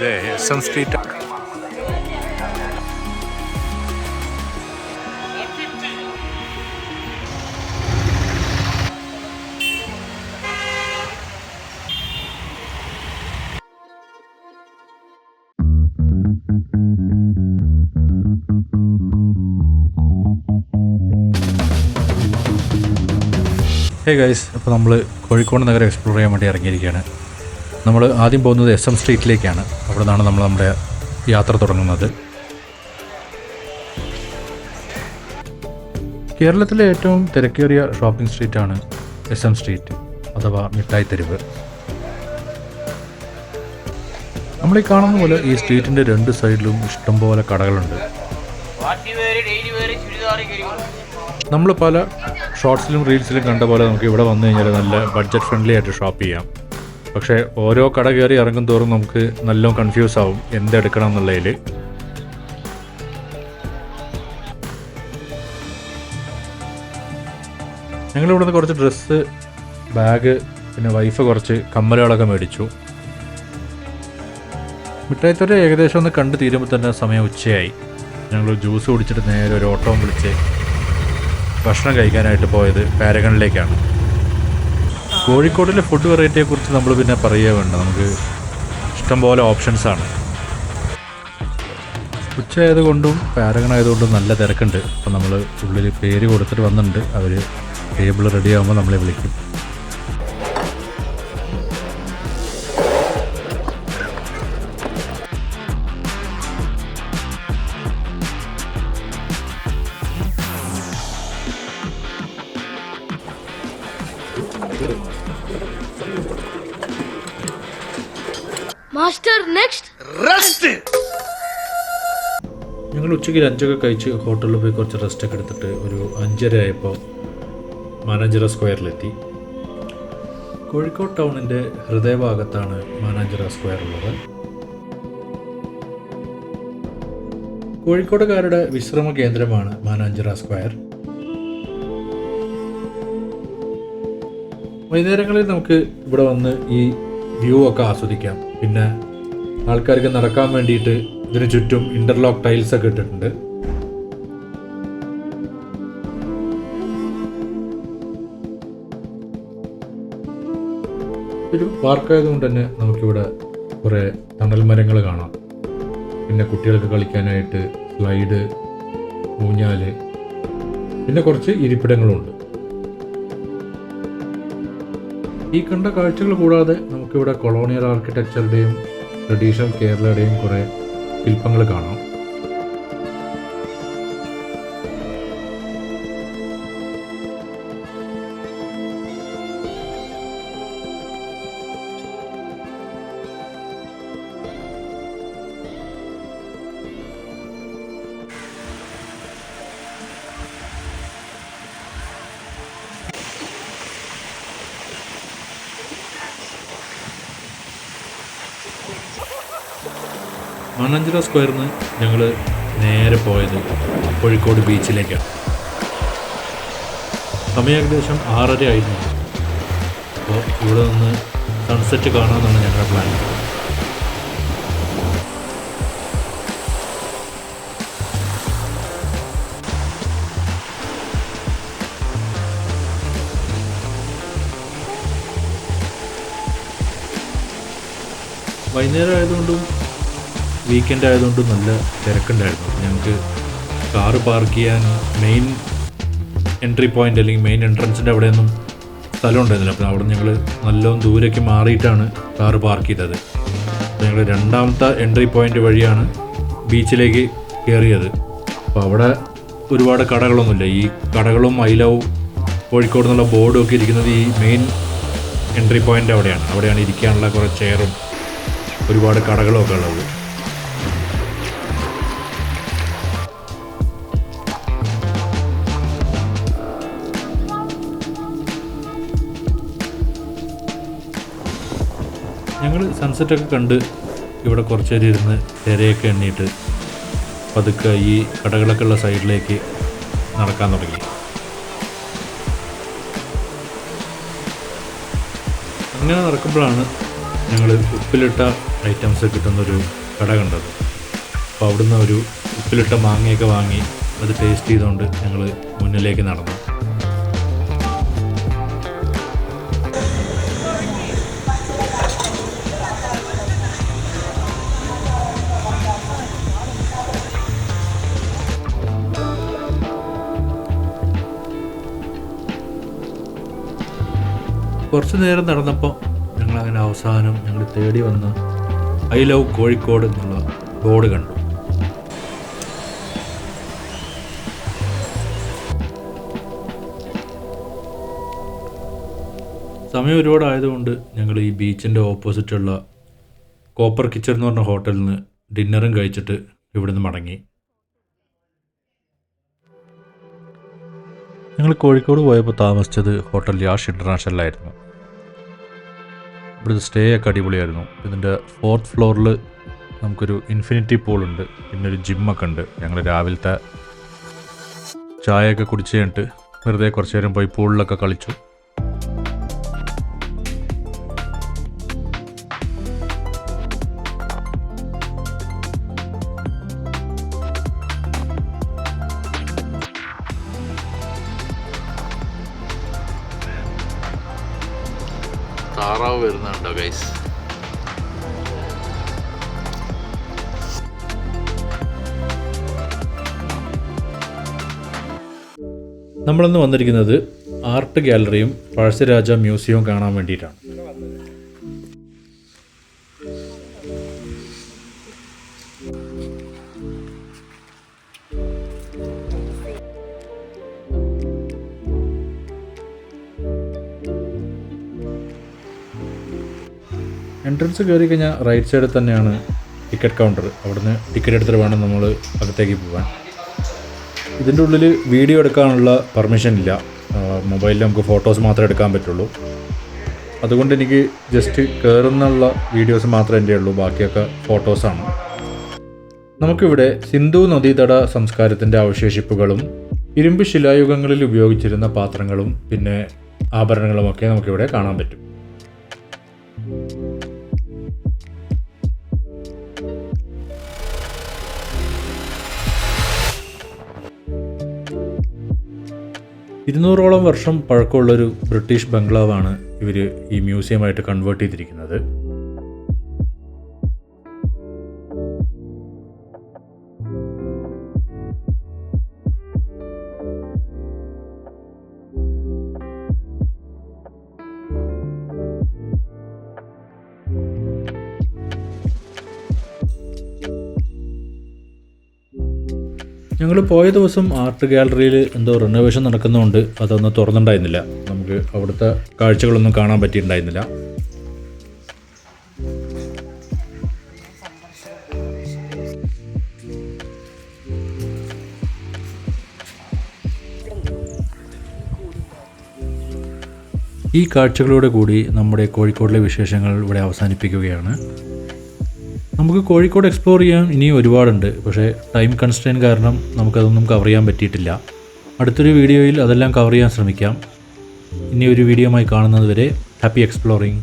ഇത് SM street. Hey guys, അപ്പോൾ നമ്മൾ കോഴിക്കോട് നഗരം എക്സ്പ്ലോർ ചെയ്യാൻ വേണ്ടി ഇറങ്ങിയിരിക്കുകയാണ്. നമ്മൾ ആദ്യം പോകുന്നത് SM സ്ട്രീറ്റിലേക്കാണ്. അവിടെ നിന്നാണ് നമ്മൾ നമ്മുടെ യാത്ര തുടങ്ങുന്നത്. കേരളത്തിലെ ഏറ്റവും തിരക്കേറിയ ഷോപ്പിംഗ് സ്ട്രീറ്റാണ് SM സ്ട്രീറ്റ് അഥവാ മിഠായി തെരുവ്. നമ്മൾ ഈ കാണുന്ന പോലെ ഈ സ്ട്രീറ്റിൻ്റെ രണ്ട് സൈഡിലും ഇഷ്ടംപോലെ കടകളുണ്ട്. നമ്മൾ പല ഷോർട്സിലും റീൽസിലും കണ്ട പോലെ നമുക്ക് ഇവിടെ വന്നു കഴിഞ്ഞാൽ നല്ല ബഡ്ജറ്റ് ഫ്രണ്ട്ലി ആയിട്ട് ഷോപ്പ് ചെയ്യാം. പക്ഷേ ഓരോ കട കയറി ഇറങ്ങും തോറും നമുക്ക് നല്ലോണം കൺഫ്യൂസ് ആവും എന്തെടുക്കണം എന്നുള്ളതിൽ. ഞങ്ങളിവിടെ നിന്ന് കുറച്ച് ഡ്രസ്സ്, ബാഗ്, പിന്നെ വൈഫ് കുറച്ച് കമ്മലുകളൊക്കെ മേടിച്ചു. മിഠായിത്തൊരു ഏകദേശം ഒന്ന് കണ്ടു തീരുമ്പോൾ തന്നെ സമയം ഉച്ചയായി. ഞങ്ങൾ ജ്യൂസ് കുടിച്ചിട്ട് നേരെ ഒരു ഓട്ടോ വിളിച്ച് ഭക്ഷണം കഴിക്കാനായിട്ട് പോയത് പാരഗണിലേക്കാണ്. കോഴിക്കോടിലെ ഫുഡ് വെറൈറ്റിയെക്കുറിച്ച് നമ്മൾ പിന്നെ പറയുക വേണ്ട, നമുക്ക് ഇഷ്ടംപോലെ ഓപ്ഷൻസാണ്. ഉച്ചയായതുകൊണ്ടും പാരഗൺ ആയതുകൊണ്ടും നല്ല തിരക്കുണ്ട്. അപ്പോൾ നമ്മൾ ഉള്ളിൽ പേര് കൊടുത്തിട്ട് വന്നിട്ടുണ്ട്. അവർ ടേബിൾ റെഡി ആകുമ്പോൾ നമ്മളെ വിളിക്കും. Master next rest. ഞങ്ങൾ ഉച്ചയ്ക്ക് ലഞ്ചൊക്കെ കഴിച്ച് ഹോട്ടലിൽ പോയി കുറച്ച് റെസ്റ്റൊക്കെ എടുത്തിട്ട് ഒരു 5:30 ആയപ്പോൾ മാനാഞ്ചിറ സ്ക്വയറിലെത്തി. കോഴിക്കോട് ടൗണിൻ്റെ ഹൃദയഭാഗത്താണ് മാനാഞ്ചിറ സ്ക്വയർ ഉള്ളത്. കോഴിക്കോടുകാരുടെ വിശ്രമ കേന്ദ്രമാണ് മാനാഞ്ചിറ സ്ക്വയർ. വൈകുന്നേരങ്ങളിൽ നമുക്ക് ഇവിടെ വന്ന് ഈ വ്യൂ ഒക്കെ ആസ്വദിക്കാം. പിന്നെ ആൾക്കാർക്ക് നടക്കാൻ വേണ്ടിയിട്ട് ഇതിന് ചുറ്റും ഇൻ്റർലോക്ക് ടൈൽസ് ഒക്കെ ഇട്ടിട്ടുണ്ട്. ഒരു പാർക്കായതുകൊണ്ട് തന്നെ നമുക്കിവിടെ കുറേ തണൽ മരങ്ങൾ കാണാം. പിന്നെ കുട്ടികൾക്ക് കളിക്കാനായിട്ട് സ്ലൈഡ്, ഊഞ്ഞാല്, പിന്നെ കുറച്ച് ഇരിപ്പിടങ്ങളുണ്ട്. ഈ കണ്ട കാഴ്ചകൾ കൂടാതെ നമുക്കിവിടെ കൊളോണിയൽ ആർക്കിടെക്ചറുടെയും ട്രഡീഷണൽ കേരളയുടെയും കുറേ ശില്പങ്ങൾ കാണാം. മാനാഞ്ചിറ സ്ക്വയറിൽ നിന്ന് ഞങ്ങൾ നേരെ പോയത് കോഴിക്കോട് ബീച്ചിലേക്കാണ്. സമയം ഏകദേശം 6:30 ആയിരുന്നു. അപ്പോൾ ഇവിടെ നിന്ന് സൺസെറ്റ് കാണാമെന്നാണ് ഞങ്ങളുടെ പ്ലാൻ. വൈകുന്നേരം ആയതുകൊണ്ടും വീക്കെൻഡ് ആയതുകൊണ്ടും നല്ല തിരക്കുണ്ടായിരുന്നു. ഞങ്ങൾക്ക് കാറ് പാർക്ക് ചെയ്യാൻ മെയിൻ എൻട്രി പോയിൻ്റ് അല്ലെങ്കിൽ മെയിൻ എൻട്രൻസിൻ്റെ അവിടെയൊന്നും സ്ഥലം ഉണ്ടായിരുന്നില്ല. അപ്പോൾ അവിടെ ഞങ്ങൾ നല്ലോണം ദൂരേക്ക് മാറിയിട്ടാണ് കാറ് പാർക്ക് ചെയ്തത്. അപ്പോൾ ഞങ്ങൾ രണ്ടാമത്തെ എൻട്രി പോയിൻ്റ് വഴിയാണ് ബീച്ചിലേക്ക് കയറിയത്. അപ്പോൾ അവിടെ ഒരുപാട് കടകളൊന്നുമില്ല. ഈ കടകളും ഐ ലവ് കോഴിക്കോട് എന്നുള്ള ബോർഡും ഒക്കെ ഇരിക്കുന്നത് ഈ മെയിൻ എൻട്രി പോയിൻ്റ് അവിടെയാണ് ഇരിക്കാനുള്ള കുറേ ചെയറും ഒരുപാട് കടകളും ഒക്കെ ഉള്ളത്. ഞങ്ങൾ സൺസെറ്റൊക്കെ കണ്ട് ഇവിടെ കുറച്ച് നേരം ഇരുന്ന് തിരയൊക്കെ എണ്ണിയിട്ട് പതുക്കെ ഈ കടകളൊക്കെ ഉള്ള സൈഡിലേക്ക് നടക്കാൻ തുടങ്ങി. അങ്ങനെ നടക്കുമ്പോഴാണ് ഞങ്ങൾ ഉപ്പിലിട്ട ഐറ്റംസ് കിട്ടുന്നൊരു കട കണ്ടത്. അപ്പോൾ അവിടുന്ന് ഒരു ഉപ്പിലിട്ട മാങ്ങയൊക്കെ വാങ്ങി അത് ടേസ്റ്റ് ചെയ്തുകൊണ്ട് ഞങ്ങൾ മുന്നിലേക്ക് നടന്നു. കുറച്ച് നേരം നടന്നപ്പോൾ ഞങ്ങളങ്ങനെ അവസാനം ഞങ്ങൾ തേടി വന്ന ഐ ലവ് കോഴിക്കോട് എന്നുള്ള ബോർഡ് കണ്ടു. സമയം ഒരുപാടായതുകൊണ്ട് ഞങ്ങൾ ഈ ബീച്ചിൻ്റെ ഓപ്പോസിറ്റുള്ള കോപ്പർ കിച്ചൺ എന്ന് പറഞ്ഞ ഹോട്ടലിൽ നിന്ന് ഡിന്നറും കഴിച്ചിട്ട് ഇവിടുന്ന് മടങ്ങി. ഞങ്ങൾ കോഴിക്കോട് പോയപ്പോൾ താമസിച്ചത് ഹോട്ടൽ യാഷ് ഇൻ്റർനാഷണലായിരുന്നു. ഇവിടുത്തെ സ്റ്റേ ഒക്കെ അടിപൊളിയായിരുന്നു. ഇതിൻ്റെ 4th ഫ്ലോറിൽ നമുക്കൊരു ഇൻഫിനിറ്റി പൂളുണ്ട്, പിന്നെ ഒരു ജിമ്മൊക്കെ ഉണ്ട്. ഞങ്ങൾ രാവിലത്തെ ചായയൊക്കെ കുടിച്ച് കഴിഞ്ഞിട്ട് വെറുതെ കുറച്ച് നേരം പോയി പൂളിലൊക്കെ കളിച്ചു. താറാവ് വരുന്നുണ്ടോ ഗൈസ്? നമ്മളിന്ന് വന്നിരിക്കുന്നത് ആർട്ട് ഗാലറിയും പഴശ്ശിരാജ മ്യൂസിയവും കാണാൻ വേണ്ടിയിട്ടാണ്. എൻട്രൻസ് കയറി കഴിഞ്ഞാൽ റൈറ്റ് സൈഡിൽ തന്നെയാണ് ടിക്കറ്റ് കൗണ്ടർ. അവിടുന്ന് ടിക്കറ്റ് എടുത്തിട്ട് വേണം നമ്മൾ അകത്തേക്ക് പോകാൻ. ഇതിൻ്റെ ഉള്ളിൽ വീഡിയോ എടുക്കാനുള്ള പെർമിഷൻ ഇല്ല. മൊബൈലിൽ നമുക്ക് ഫോട്ടോസ് മാത്രമേ എടുക്കാൻ പറ്റുള്ളൂ. അതുകൊണ്ട് എനിക്ക് ജസ്റ്റ് കയറുന്നുള്ള വീഡിയോസ് മാത്രമേ എൻ്റെ ഉള്ളൂ, ബാക്കിയൊക്കെ ഫോട്ടോസാണ്. നമുക്കിവിടെ സിന്ധു നദീതട സംസ്കാരത്തിൻ്റെ അവശേഷിപ്പുകളും ഇരുമ്പ് ശിലായുഗങ്ങളിൽ ഉപയോഗിച്ചിരുന്ന പാത്രങ്ങളും പിന്നെ ആഭരണങ്ങളുമൊക്കെ നമുക്കിവിടെ കാണാൻ പറ്റും. ഇരുന്നൂറോളം വർഷം പഴക്കമുള്ളൊരു ബ്രിട്ടീഷ് ബംഗ്ലാവാണ് ഇവർ ഈ മ്യൂസിയമായിട്ട് കൺവേർട്ട് ചെയ്തിരിക്കുന്നത്. ഞങ്ങൾ പോയ ദിവസം ആർട്ട് ഗാലറിയിൽ എന്തോ റിനോവേഷൻ നടക്കുന്നതുകൊണ്ട് അതൊന്നും തുറന്നിട്ടുണ്ടായിരുന്നില്ല. നമുക്ക് അവിടുത്തെ കാഴ്ചകളൊന്നും കാണാൻ പറ്റിയിട്ടുണ്ടായിരുന്നില്ല. ഈ കാഴ്ചകളോടെ കൂടി നമ്മുടെ കോഴിക്കോടിലെ വിശേഷങ്ങൾ ഇവിടെ അവസാനിപ്പിക്കുകയാണ്. നമുക്ക് കോഴിക്കോട് എക്സ്പ്ലോർ ചെയ്യാൻ ഇനിയും ഒരുപാടുണ്ട്, പക്ഷേ ടൈം കൺസ്ട്രെയിൻ കാരണം നമുക്കതൊന്നും കവർ ചെയ്യാൻ പറ്റിയിട്ടില്ല. അടുത്തൊരു വീഡിയോയിൽ അതെല്ലാം കവർ ചെയ്യാൻ ശ്രമിക്കാം. ഇനി ഒരു വീഡിയോയുമായി കാണുന്നത് വരെ ഹാപ്പി എക്സ്പ്ലോറിങ്.